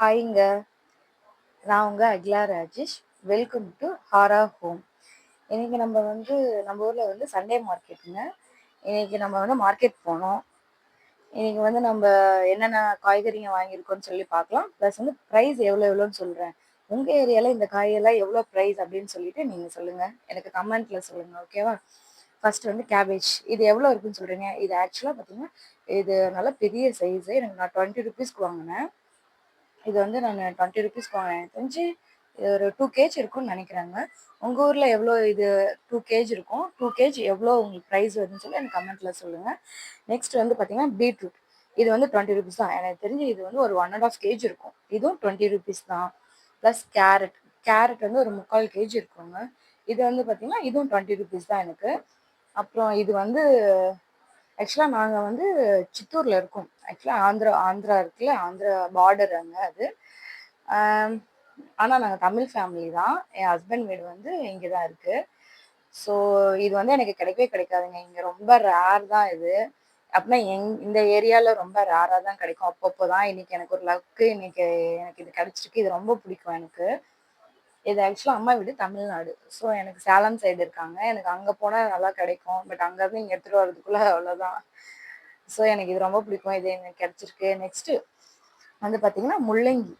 ஹாய்ங்க. நான் உங்க Akila Rajesh. Welcome to ஹாரா ஹோம். இன்னைக்கு நம்ம ஊர்ல சண்டே மார்க்கெட்டுங்க. இன்னைக்கு நம்ம மார்க்கெட் போனோம். இன்னைக்கு நம்ம என்னென்ன காய்கறிங்க வாங்கியிருக்கோம்னு சொல்லி பார்க்கலாம். ப்ளஸ் ப்ரைஸ் எவ்வளோன்னு சொல்றேன். உங்க ஏரியால இந்த காயெல்லாம் எவ்வளோ ப்ரைஸ் அப்படின்னு சொல்லிட்டு நீங்க சொல்லுங்க. எனக்கு கமெண்ட்ல சொல்லுங்க. ஓகேவா? First cabbage. இது எவ்வளோ இருக்குன்னு சொல்றீங்க. இது ஆக்சுவலா பார்த்தீங்கன்னா, இது நல்ல பெரிய சைஸு. நான் 20 ருபீஸ்க்கு வாங்கினேன். இது நான் 20 ருபீஸ்க்கு வாங்கினேன். எனக்கு தெரிஞ்சு இது ஒரு 2 கேஜ் இருக்கும்னு நினைக்கிறேங்க. உங்க ஊர்ல எவ்வளோ இது 2 கேஜ் இருக்கும்? 2 கேஜ் எவ்வளோ உங்களுக்கு ப்ரைஸ் வருதுன்னு சொல்லி எனக்கு கமெண்ட்ல சொல்லுங்க. நெக்ஸ்ட் பார்த்தீங்கன்னா பீட்ரூட். இது 20 ருபீஸ் தான். எனக்கு தெரிஞ்சு இது ஒரு 1½ கேஜ் இருக்கும். இதுவும் 20 ருபீஸ் தான். Plus carrot. கேரட் ஒரு 3/4 கேஜ் இருக்குங்க. இது பார்த்தீங்கன்னா இதுவும் 20 ருபீஸ் தான் எனக்கு. அப்புறம் இது ஆக்சுவலாக நாங்கள் சித்தூரில் இருக்கோம். ஆக்சுவலாக ஆந்திரா இருக்குல்ல, ஆந்திரா பார்டர் அங்கே அது. ஆனால் நாங்கள் தமிழ் ஃபேமிலி தான். என் ஹஸ்பண்ட் வீடு இங்கே தான் இருக்குது. ஸோ இது எனக்கு கிடைக்கவே கிடைக்காதுங்க. இங்கே ரொம்ப ரேர் தான் இது. அப்படின்னா இந்த ஏரியாவில் ரொம்ப ரேராக தான் கிடைக்கும். அப்பப்போ தான். இன்னைக்கு எனக்கு ஒரு லக்கு. இன்னைக்கு எனக்கு இது கிடைச்சிருக்கு. இது ரொம்ப பிடிக்கும் எனக்கு. இது ஆக்சுவலாக அம்மா வீடு தமிழ்நாடு. ஸோ எனக்கு சேலம் சைடு இருக்காங்க. எனக்கு அங்கே போனால் நல்லா கிடைக்கும். பட் அங்கேருந்து இங்கே எடுத்துகிட்டு வரதுக்குள்ளே அவ்வளோதான். ஸோ எனக்கு இது ரொம்ப பிடிக்கும். இது எனக்கு கிடைச்சிருக்கு. நெக்ஸ்ட்டு பார்த்தீங்கன்னா முள்ளங்கி.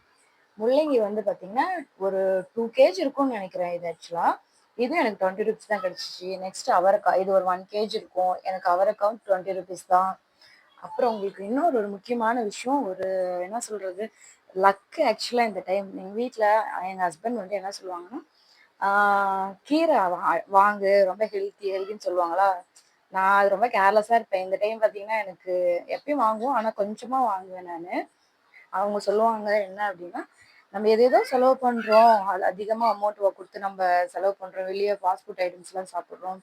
முள்ளங்கி பார்த்தீங்கன்னா ஒரு 2 கேஜ் இருக்கும்னு நினைக்கிறேன் இது ஆக்சுவலாக. இது எனக்கு 20 ருபீஸ் தான் கிடைச்சிச்சு. நெக்ஸ்ட் அவரைக்காய். இது ஒரு 1 கேஜ் இருக்கும். எனக்கு அவரைக்காவும் 20 ருபீஸ் தான். அப்புறம் உங்களுக்கு இன்னொரு ஒரு முக்கியமான விஷயம், ஒரு என்ன சொல்றது, லக்கு ஆக்சுவலாக இந்த டைம் எங்கள் வீட்டில் எங்கள் ஹஸ்பண்ட் என்ன சொல்லுவாங்கன்னா, கீரை வாங்கு, ரொம்ப ஹெல்த்தின்னு சொல்லுவாங்களா. நான் அது ரொம்ப கேர்லெஸ்ஸாக இருப்பேன். இந்த டைம் பார்த்தீங்கன்னா எனக்கு எப்பயும் வாங்குவோம், ஆனால் கொஞ்சமாக வாங்குவேன் நான். அவங்க சொல்லுவாங்க என்ன அப்படின்னா, நம்ம எதேதோ செலவு பண்ணுறோம், அது அதிகமாக அமௌண்ட் கொடுத்து நம்ம செலவு பண்ணுறோம், வெளியே ஃபாஸ்ட் ஃபுட் ஐட்டம்ஸ்லாம் சாப்பிட்றோம்,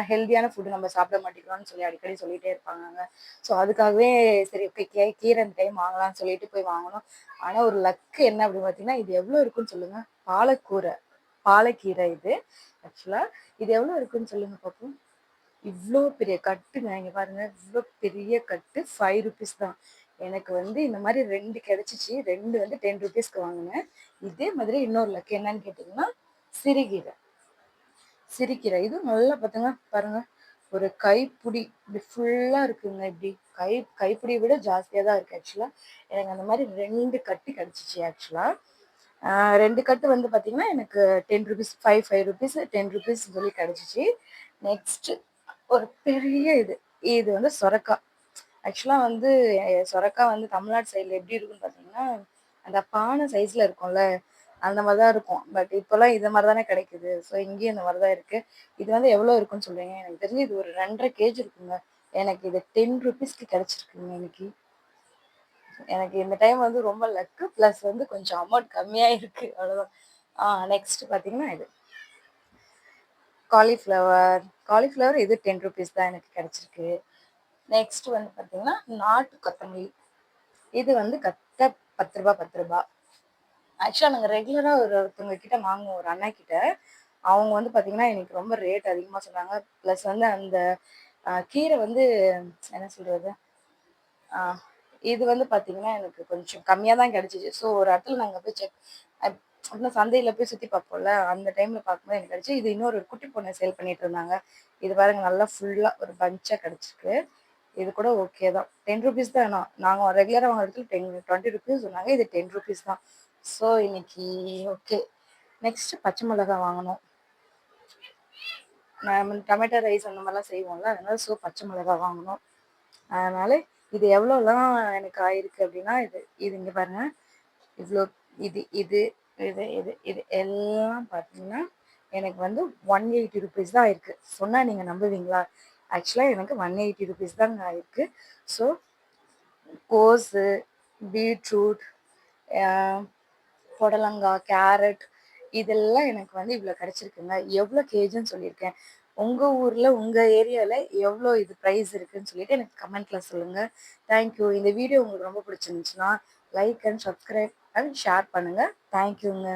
ஹெல்த்தியான ஃபுட்டு நம்ம சாப்பிட மாட்டேங்கிறோம்னு சொல்லி அடிக்கடி சொல்லிகிட்டே இருப்பாங்க. ஸோ அதுக்காகவே சரி ஓகே கீரை இந்த டைம் வாங்கலாம்னு சொல்லிட்டு போய் வாங்கணும். ஆனால் ஒரு லக்கு என்ன அப்படின்னு பார்த்தீங்கன்னா, இது எவ்வளோ இருக்குன்னு சொல்லுங்கள். பாலக்கீரை இது ஆக்சுவலாக. இது எவ்வளோ இருக்குன்னு சொல்லுங்க பார்ப்போம். இவ்வளோ பெரிய கட்டுங்க. இங்கே பாருங்க, இவ்வளோ பெரிய கட்டு 5 ருபீஸ் தான். எனக்கு இந்த மாதிரி 2 கிடைச்சிச்சு. 2 10 ருபீஸ்க்கு வாங்கினேன். இதே மாதிரி இன்னொரு லக்கு என்னன்னு கேட்டிங்கன்னா, சிறுகீரை. இது நல்லா பார்த்துங்க பாருங்க, ஒரு கைப்பிடி இப்படி ஃபுல்லாக இருக்குங்க. இப்படி கைப்பிடியை விட ஜாஸ்தியாக தான் இருக்குது ஆக்சுவலாக. எனக்கு அந்த மாதிரி 2 கட்டு கிடச்சிச்சு ஆக்சுவலாக. 2 கட்டு பார்த்தீங்கன்னா எனக்கு 10 ருபீஸ், 5 ருபீஸ், 10 ருபீஸ் சொல்லி கிடச்சிச்சு. நெக்ஸ்ட் ஒரு பெரிய இது சொரக்காய். ஆக்சுவலாக சொரக்காய் தமிழ்நாடு சைடில் எப்படி இருக்குன்னு பார்த்தீங்கன்னா, அந்த பானை சைஸில் இருக்கும்ல, அந்த மாதிரி தான் இருக்கும். பட் இப்போல்லாம் இது மாதிரி தானே கிடைக்குது. ஸோ இங்கேயும் இந்த மாதிரி தான் இருக்குது. இது எவ்வளோ இருக்குன்னு சொல்கிறீங்க. எனக்கு தெரிஞ்சு இது ஒரு 2½ கேஜ் இருக்குங்க. எனக்கு இது 10 ருபீஸ்க்கு கிடச்சிருக்குங்க இன்னைக்கு. எனக்கு இந்த டைம் ரொம்ப லக்கு. ப்ளஸ் கொஞ்சம் அமௌண்ட் கம்மியாக இருக்குது, அவ்வளோதான். நெக்ஸ்ட் பார்த்தீங்கன்னா இது காலிஃப்ளவர். இது 10 ருபீஸ் தான் எனக்கு கிடச்சிருக்கு. நெக்ஸ்ட் பார்த்தீங்கன்னா நாட்டு கொத்தமல்லி. இது கத்த 10 ரூபா 10 ரூபா. ஆக்சுவலாக நாங்கள் ரெகுலராக ஒருத்தவங்க கிட்ட வாங்குவோம், ஒரு அண்ணா கிட்ட. அவங்க பார்த்தீங்கன்னா எனக்கு ரொம்ப ரேட் அதிகமாக சொன்னாங்க. ப்ளஸ் அந்த கீரை என்ன சொல்கிறது, இது பார்த்தீங்கன்னா எனக்கு கொஞ்சம் கம்மியாக தான் கிடச்சிச்சு. ஸோ ஒரு இடத்துல நாங்கள் போய் செக் அப்படின்னா சந்தையில் போய் சுற்றி பார்ப்போம்ல, அந்த டைமில் பார்க்கும்போது எனக்கு கிடச்சி. இது இன்னொரு குட்டி பொண்ணை சேல் பண்ணிட்டு இருந்தாங்க. இது பாருங்க, நல்லா ஃபுல்லாக ஒரு பஞ்சாக கிடச்சிருக்கு. இது கூட ஓகே தான். 10 ருபீஸ் தான். நாங்கள் ரெகுலராக வாங்குற இடத்துல 20 ருபீஸ் சொன்னாங்க. இது 10 ருபீஸ் தான். ஸோ இன்னைக்கு ஓகே. நெக்ஸ்ட் பச்சை மிளகாய் வாங்கணும். நம்ம டொமேட்டோ ரைஸ் அந்த மாதிரிலாம் செய்வோம்ல, அதனால பச்சை மிளகாய் வாங்கணும். அதனால இது எவ்வளோலாம் எனக்கு ஆயிருக்கு அப்படின்னா, இது இங்கே பாருங்க, இவ்வளோ. இது இது இது இது இது எல்லாம் பார்த்தீங்கன்னா எனக்கு 180 ருபீஸ் தான் ஆயிருக்கு. சொன்னால் நீங்கள் நம்புவீங்களா? ஆக்சுவலாக எனக்கு 180 ருபீஸ் தாங்க ஆயிருக்கு. ஸோ கோஸு, பீட்ரூட், புடலங்காய், கேரட், இதெல்லாம் எனக்கு இவ்வளோ கிடச்சிருக்குங்க. எவ்வளோ கேஜுன்னு சொல்லியிருக்கேன். உங்கள் ஊரில் உங்கள் ஏரியாவில் எவ்வளோ இது ப்ரைஸ் இருக்குதுன்னு சொல்லிட்டு எனக்கு கமெண்ட்டில் சொல்லுங்கள். தேங்க்யூ. இந்த வீடியோ உங்களுக்கு ரொம்ப பிடிச்சிருந்துச்சுன்னா like and subscribe and share பண்ணுங்கள். தேங்க்யூங்க.